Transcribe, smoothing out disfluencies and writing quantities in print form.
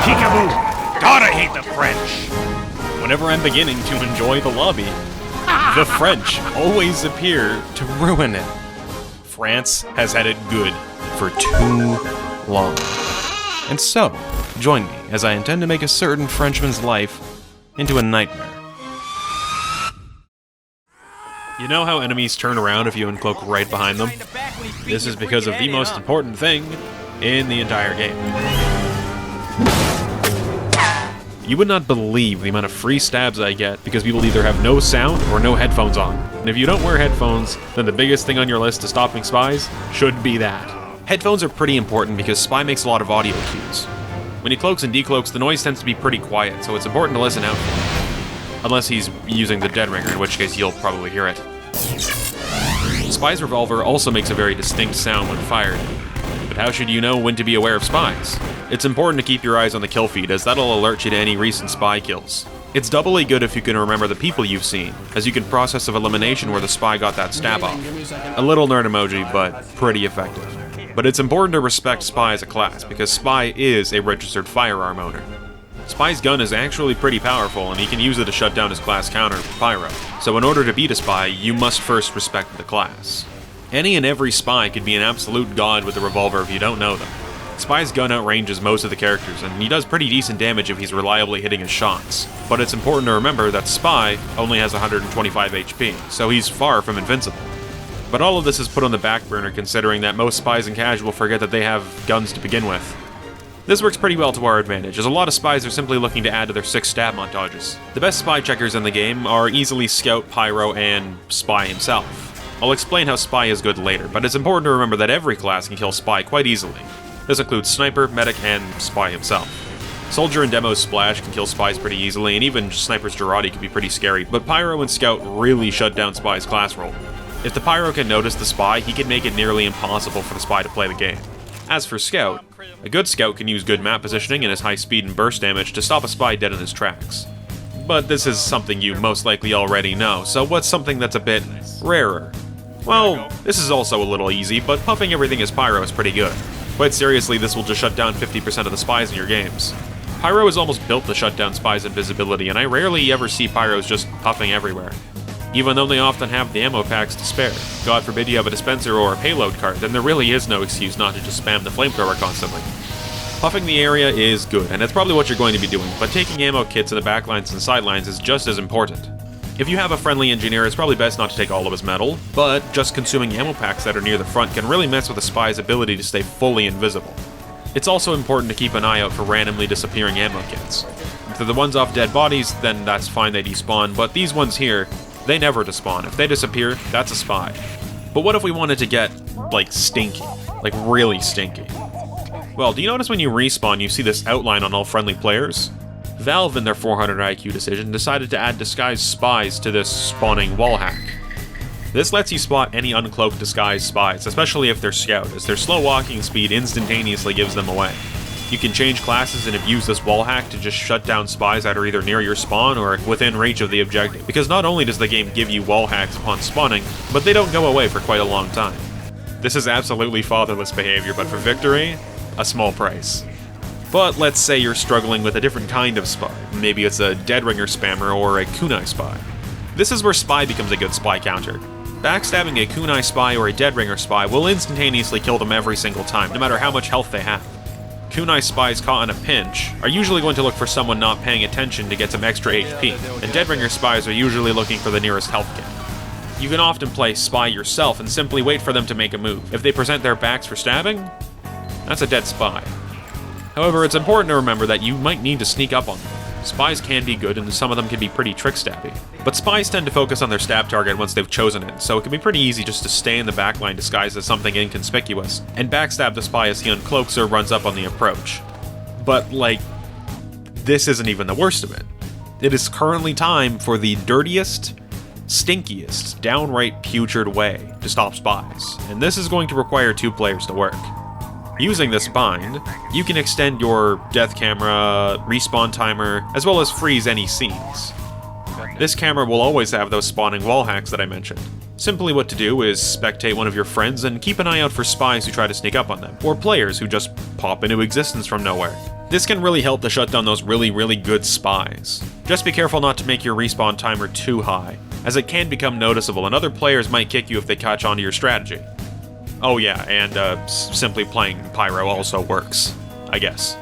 Peekaboo! Gotta hate the French! Whenever I'm beginning to enjoy the lobby, the French always appear to ruin it. France has had it good for too long. And so, join me as I intend to make a certain Frenchman's life into a nightmare. You know how enemies turn around if you uncloak right behind them? This is because of the most important thing in the entire game. You would not believe the amount of free stabs I get because people either have no sound or no headphones on. And if you don't wear headphones, then the biggest thing on your list to stopping spies should be that. Headphones are pretty important because Spy makes a lot of audio cues. When he cloaks and decloaks, the noise tends to be pretty quiet, so it's important to listen out for it. Unless he's using the Dead Ringer, in which case you'll probably hear it. Spy's revolver also makes a very distinct sound when fired. But how should you know when to be aware of spies? It's important to keep your eyes on the kill feed, as that'll alert you to any recent spy kills. It's doubly good if you can remember the people you've seen, as you can process of elimination where the spy got that stab off. A little nerd emoji, but pretty effective. But it's important to respect Spy as a class, because Spy is a registered firearm owner. Spy's gun is actually pretty powerful, and he can use it to shut down his class counter, Pyro. So in order to beat a Spy, you must first respect the class. Any and every Spy could be an absolute god with a revolver if you don't know them. Spy's gun outranges most of the characters, and he does pretty decent damage if he's reliably hitting his shots. But it's important to remember that Spy only has 125 HP, so he's far from invincible. But all of this is put on the back burner considering that most Spies in Casual forget that they have guns to begin with. This works pretty well to our advantage, as a lot of Spies are simply looking to add to their 6 stab montages. The best Spy checkers in the game are easily Scout, Pyro, and Spy himself. I'll explain how Spy is good later, but it's important to remember that every class can kill Spy quite easily. This includes Sniper, Medic, and Spy himself. Soldier and Demo's Splash can kill Spies pretty easily, and even Sniper's Girardi can be pretty scary, but Pyro and Scout really shut down Spy's class role. If the Pyro can notice the Spy, he can make it nearly impossible for the Spy to play the game. As for Scout, a good Scout can use good map positioning and his high speed and burst damage to stop a Spy dead in his tracks. But this is something you most likely already know, so what's something that's a bit rarer? Well, this is also a little easy, but puffing everything as Pyro is pretty good. Quite seriously, this will just shut down 50% of the Spies in your games. Pyro is almost built to shut down Spies' invisibility, and I rarely ever see Pyros just puffing everywhere. Even though they often have the ammo packs to spare. God forbid you have a dispenser or a payload cart, then there really is no excuse not to just spam the flamethrower constantly. Puffing the area is good, and it's probably what you're going to be doing, but taking ammo kits in the backlines and sidelines is just as important. If you have a friendly engineer, it's probably best not to take all of his metal, but just consuming ammo packs that are near the front can really mess with a Spy's ability to stay fully invisible. It's also important to keep an eye out for randomly disappearing ammo kits. If they're the ones off dead bodies, then that's fine, they despawn, but these ones here, they never despawn. If they disappear, that's a Spy. But what if we wanted to get, like, stinky? Like, really stinky? Well, do you notice when you respawn, you see this outline on all friendly players? Valve, in their 400 IQ decision, decided to add disguised spies to this spawning wall hack. This lets you spot any uncloaked disguised spies, especially if they're Scout, as their slow walking speed instantaneously gives them away. You can change classes and abuse this wall hack to just shut down spies that are either near your spawn or within reach of the objective, because not only does the game give you wall hacks upon spawning, but they don't go away for quite a long time. This is absolutely fatherless behavior, but for victory, a small price. But let's say you're struggling with a different kind of spy. Maybe it's a Dead Ringer spammer or a kunai spy. This is where Spy becomes a good spy counter. Backstabbing a kunai spy or a Dead Ringer spy will instantaneously kill them every single time, no matter how much health they have. Kunai spies caught in a pinch are usually going to look for someone not paying attention to get some extra HP, and Dead Ringer spies are usually looking for the nearest health kit. You can often play Spy yourself and simply wait for them to make a move. If they present their backs for stabbing, that's a dead Spy. However, it's important to remember that you might need to sneak up on them. Spies can be good, and some of them can be pretty trick-stabby. But Spies tend to focus on their stab target once they've chosen it, so it can be pretty easy just to stay in the backline disguised as something inconspicuous, and backstab the Spy as he uncloaks or runs up on the approach. But, like, this isn't even the worst of it. It is currently time for the dirtiest, stinkiest, downright putrid way to stop Spies, and this is going to require 2 players to work. Using this bind, you can extend your death camera, respawn timer, as well as freeze any scenes. This camera will always have those spawning wall hacks that I mentioned. Simply what to do is spectate one of your friends and keep an eye out for spies who try to sneak up on them, or players who just pop into existence from nowhere. This can really help to shut down those really good spies. Just be careful not to make your respawn timer too high, as it can become noticeable and other players might kick you if they catch on to your strategy. Oh yeah, and simply playing pyro also works, I guess.